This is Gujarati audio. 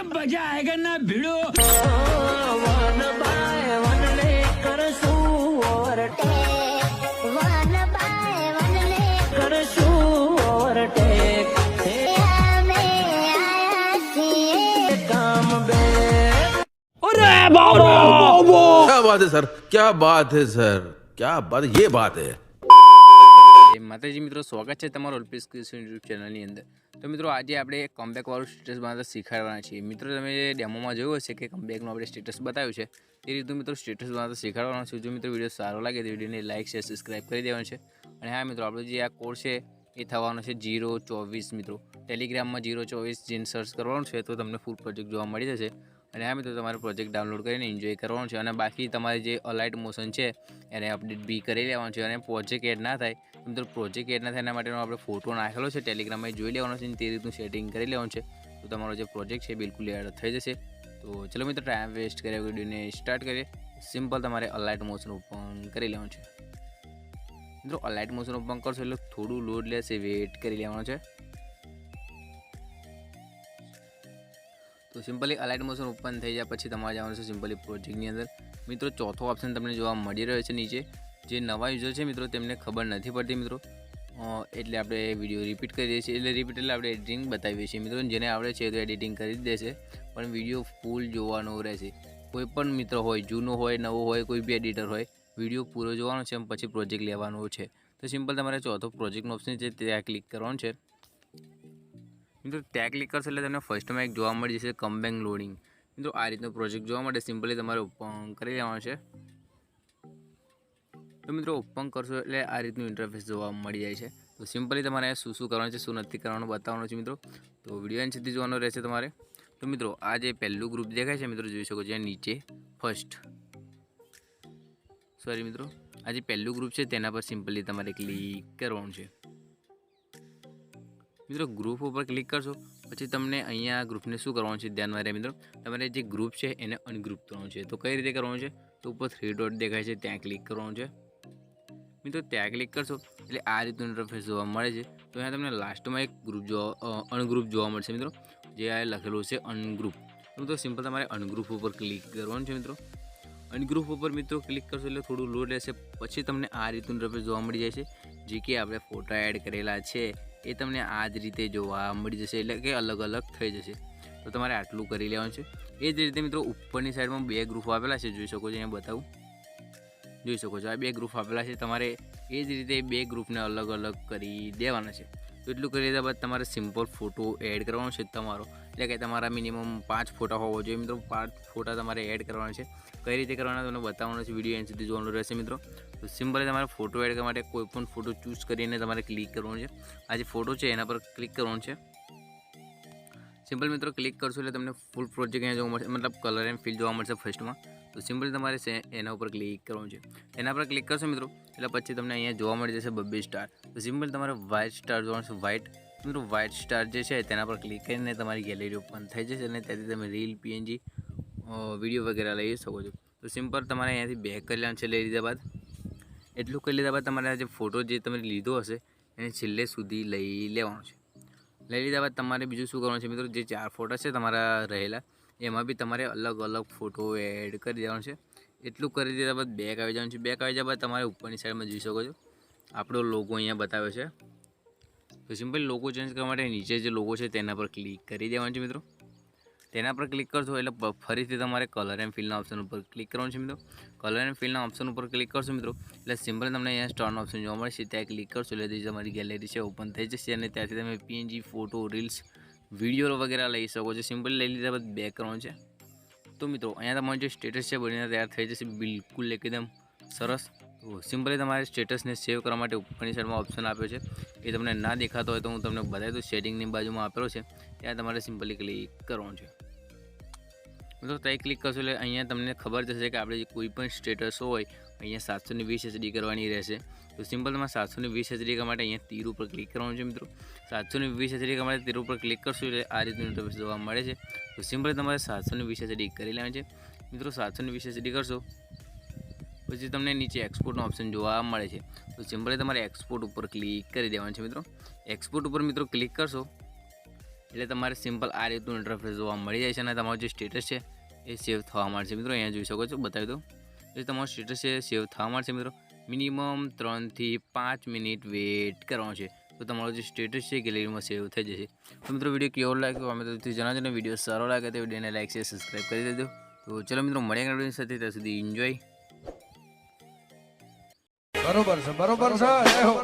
मजा आएगा ना भिड़ो। वन बाय वन ले करશું ઓવરટેક वन बाय वन ले કરશું ઓવરટેક અમે આયા છીએ કામ બે अरे बाबा क्या बात है सर, क्या बात है सर, क्या बात, ये बात है। માતાજી મિત્રો, સ્વાગત છે તમારું અલ્પેશ ક્રિએશન યુટ્યુબ ચેનલની અંદર। તો મિત્રો આજે આપણે કમબેક વાળું સ્ટેટસ બનાવતા શીખવાડવાના છીએ। મિત્રો તમે ડેમોમાં જોયું હશે કે કમબેકનું આપણે સ્ટેટસ બતાવ્યું છે, એ રીતનું મિત્રો સ્ટેટસ બનાવતા શીખવાડવાનું છે। જો મિત્રો વિડીયો સારો લાગે તો વિડીયોને લાઇક શેર સબસ્ક્રાઈબ કરી દેવાનું છે। અને હા મિત્રો, આપણો જે આ કોડ છે એ થવાનો છે 024 મિત્રો। ટેલિગ્રામમાં 024 જીન સર્ચ કરવાનું છે તો તમને ફૂલ પ્રોજેક્ટ જોવા મળી જશે। અને હા મિત્રો, તમારે પ્રોજેક્ટ ડાઉનલોડ કરીને એન્જોય કરવાનું છે। અને બાકી તમારે જે અલાઇટ મોશન છે એને અપડેટ બી કરી લેવાનું છે। અને પ્રોજેક્ટ એડ ના થાય મિત્રો, પ્રોજેક્ટ એડ ના થાય એના માટેનો આપણે ફોટો નાખેલો છે ટેલિગ્રામમાં, જોઈ લેવાનો છે અને તે રીતનું સેટિંગ કરી લેવાનું છે તો તમારો જે પ્રોજેક્ટ છે બિલકુલ એડ થઈ જશે। તો ચલો મિત્રો, ટાઈમ વેસ્ટ કર્યા વિડીયોને સ્ટાર્ટ કરીએ। સિમ્પલ તમારે અલાઇટ મોશન ઓપન કરી લેવાનું છે મિત્રો। અલાઇટ મોશન ઓપન કરશો એટલે થોડું લોડ લેશે, વેઇટ કરી લેવાનું છે। તો સિમ્પલી અલાઇટ મોશન ઓપન થઈ જાય પછી તમારે જવાનું છે સિમ્પલી પ્રોજેક્ટની અંદર। મિત્રો ચોથો ઓપ્શન તમને જોવા મળી રહ્યો છે નીચે। જે નવા યુઝર છે મિત્રો તેમને ખબર નથી પડતી મિત્રો, એટલે આપણે વિડીયો રિપીટ કરી દઈએ છીએ। એટલે રિપીટ એટલે આપણે એડિટિંગ બતાવીએ છીએ મિત્રો। જેને આવડે છે તો એડિટિંગ કરી જ દેશે, પણ વિડીયો ફૂલ જોવાનો રહેશે। કોઈ પણ મિત્ર હોય, જૂનો હોય નવો હોય, કોઈ બી એડિટર હોય, વિડીયો પૂરો જોવાનો છે પછી પ્રોજેક્ટ લેવાનો છે। તો સિમ્પલ તમારે ચોથો પ્રોજેક્ટનો ઓપ્શન છે ત્યાં ક્લિક કરવાનું છે મિત્રો। ત્યાં ક્લિક કરશો એટલે તમને ફર્સ્ટમાં એક જોવા મળી જશે કમબેક લોડિંગ મિત્રો। આ રીતનો પ્રોજેક્ટ જોવા માટે સિમ્પલી તમારે ઓપન કરી લેવાનો છે। તો મિત્રો ઓપન કરશો એટલે આ રીતનું ઇન્ટરફેસ જોવા મળી જાય છે। તો સિમ્પલી તમારે શું કરવાનું છે, શું નથી કરવાનું બતાવવાનું છે મિત્રો। તો વિડીયો એન્ડ સુધી જોવાનો રહેશે તમારે। તો મિત્રો આ જે પહેલું ગ્રુપ દેખાય છે મિત્રો, જોઈ શકો છો નીચે ફર્સ્ટ, સોરી મિત્રો, આ જે પહેલું ગ્રુપ છે તેના પર સિમ્પલી તમારે ક્લિક કરવાનું છે મિત્રો। ગ્રુપ ઉપર ક્લિક કરશો પછી તમને અહીંયા ગ્રુપને શું કરવાનું છે ધ્યાનમાં રહે મિત્રો, તમારે જે ગ્રુપ છે એને અનગ્રુપ કરવાનું છે। તો કઈ રીતે કરવાનું છે, તો ઉપર 3 ડોટ દેખાય છે ત્યાં ક્લિક કરવાનું છે મિત્રો। ત્યાં ક્લિક કરશો એટલે આ રીતનું ઇન્ટરફેસ જોવા મળે છે। તો અહીંયા તમને લાસ્ટમાં એક ગ્રુપ અનગ્રુપ જોવા મળશે મિત્રો, જે આ લખેલું છે અનગ્રુપ। તો સિમ્પલ તમારે અનગ્રુપ ઉપર ક્લિક કરવાનું છે મિત્રો। અનગ્રુપ ઉપર મિત્રો ક્લિક કરશો એટલે થોડું લોડ રહેશે પછી તમને આ રીતનું ઇન્ટરફેસ જોવા મળી જાય છે। જે કે આપણે ફોટા એડ કરેલા છે એ તમને આ જ રીતે જોવા મળી જશે, એટલે કે અલગ અલગ થઈ જશે। તો તમારે આટલું કરી લેવાનું છે। એ જ રીતે મિત્રો ઉપરની સાઈડમાં 2 ગ્રુપ આપેલા છે, જોઈ શકો છો, અહીંયા બતાવું, જોઈ શકો છો આ 2 ગ્રુપ આપેલા છે। તમારે એ જ રીતે 2 ગ્રુપને અલગ અલગ કરી દેવાના છે। તો એટલું કરી દીધા બાદ તમારે સિમ્પલ ફોટો એડ કરવાનો છે તમારો, એટલે કે તમારા મિનિમમ 5 ફોટા હોવો જોઈએ મિત્રો। 5 ફોટા તમારે એડ કરવાના છે। કઈ રીતે કરવાના તમને બતાવવાનો છે, વિડીયો એન્ડ સુધી જોવાનું રહેશે મિત્રો। તો સિમ્પલી તમારે ફોટો એડ કરવા માટે કોઈ પણ ફોટો ચૂઝ કરીને તમારે ક્લિક કરવાનું છે। આ જે ફોટો છે એના પર ક્લિક કરવાનું છે સિમ્પલ મિત્રો। ક્લિક કરશો એટલે તમને ફૂલ પ્રોજેક્ટ અહીંયા જોવા મળશે, મતલબ કલર એન્ડ ફિલ જોવા મળશે ફર્સ્ટમાં। તો સિમ્પલી તમારે એના ઉપર ક્લિક કરવાનું છે। એના પર ક્લિક કરશો મિત્રો એટલે પછી તમને અહીંયા જોવા મળી જશે 2 સ્ટાર। તો સિમ્પલ તમારે વ્હાઇટ સ્ટાર જોવાનું છે, વ્હાઇટ મિત્રો। વ્હાઇટ સ્ટાર જે છે તેના પર ક્લિક કરીને તમારી ગેલેરી ઓપન થઈ જશે અને ત્યાંથી તમે રીલ, પીએનજી, વિડીયો વગેરે લઈ શકો છો। તો સિમ્પલ તમારે અહીંયાથી બેક કરી લેવાનું છે। લઈ લીધા બાદ એટલું કરી લીધા બાદ તમારે જે ફોટો જે તમે લીધો હશે એને છેલ્લે સુધી લઈ લેવાનો છે। લઈ લીધા બાદ તમારે બીજું શું કરવાનું છે મિત્રો, જે 4 ફોટા છે તમારા રહેલા એમાં બી તમારે અલગ અલગ ફોટો એડ કરી દેવાનો છે। એટલું કરી દીધા બાદ બેક આવી જવાનું છે। બેક આવી જવા બાદ તમારે ઉપરની સાઈડમાં જોઈ શકો છો આપણો લોગો અહીંયા બતાવ્યો છે। તો સિમ્પલ લોગો ચેન્જ કરવા માટે નીચે જે લોગો છે તેના પર ક્લિક કરી દેવાનું છે મિત્રો। તેના પર ક્લિક કરશો એટલે ફરીથી તમારે કલર એન્ડ ફિલના ઓપ્શન ઉપર ક્લિક કરવાનું છે મિત્રો। કલર એન્ડ ફિલના ઓપ્શન ઉપર ક્લિક કરશો મિત્રો એટલે સિમ્પલ તમને અહીંયા સ્ટારનો ઓપ્શન જોવા મળશે, ત્યાં ક્લિક કરશો એટલે તમારી ગેલેરી છે ઓપન થઈ જશે અને ત્યાંથી તમે પીએનજી, ફોટો, રીલ્સ, વિડીયો વગેરે લઈ શકો છો। સિમ્પલી લઈ લીધા બાદ બેક કરવાનું છે। તો મિત્રો અહીંયા તમારું જે સ્ટેટસ છે બનીને તૈયાર થઈ જશે બિલકુલ એકદમ સરસ। તો સિમ્પલી તમારે સ્ટેટસને સેવ કરવા માટે ઉપરની સાઈડમાં ઓપ્શન આપ્યો છે, એ તમને ના દેખાતો હોય તો હું તમને બતાવી દઉં। સેટિંગની બાજુમાં આપેલો છે ત્યાં તમારે સિમ્પલી ક્લિક કરવાનું છે મિત્રો। ત્યાં ક્લિક કરશો એટલે અહીંયા તમને ખબર થશે કે આપણે કોઈ પણ સ્ટેટસ હોય અહીંયા 720 HD કરવાની રહેશે। તો સિમ્પલ તમારે 720 HD કરવા માટે અહીંયા તીર ઉપર ક્લિક કરવાનું છે મિત્રો। 720 HD કરવા માટે તીર ઉપર ક્લિક કરશો એટલે આ રીતનું ઇન્ટરફેસ જોવા મળે છે। તો સિમ્પલી તમારે 720 HD કરી લેવાનું છે મિત્રો। 720 HD કરશો પછી તમને નીચે એક્સપોર્ટનો ઓપ્શન જોવા મળે છે। તો સિમ્પલી તમારે એક્સપોર્ટ ઉપર ક્લિક કરી દેવાનું છે મિત્રો। એક્સપોર્ટ ઉપર મિત્રો ક્લિક કરશો એટલે તમારે સિમ્પલ આ રીતનું ઇન્ટરફેસ જોવા મળી જાય છે અને તમારું જે સ્ટેટસ છે એ સેવ થવા માંડશે મિત્રો. અહીંયા જોઈ શકો છો, બતાવી દો. એ તમારું સ્ટેટસ છે સેવ થવા માંડશે મિત્રો. મિનિમમ 3 થી 5 મિનિટ વેઇટ કરવાનો છે તો તમારું જે સ્ટેટસ છે ગેલેરીમાં સેવ થઈ જશે. તો મિત્રો વિડીયો કેવો લાગ્યો અમે તો જણાવજો ને. વિડીયો સારો લાગે તો વિડીયોને લાઈક છે, સબસ્ક્રાઈબ કરી દેજો. તો ચલો મિત્રો મળીએ વિડીયો સાથે, ત્યાં સુધી એન્જોય. બરોબર છે, બરોબર છે. જય હો.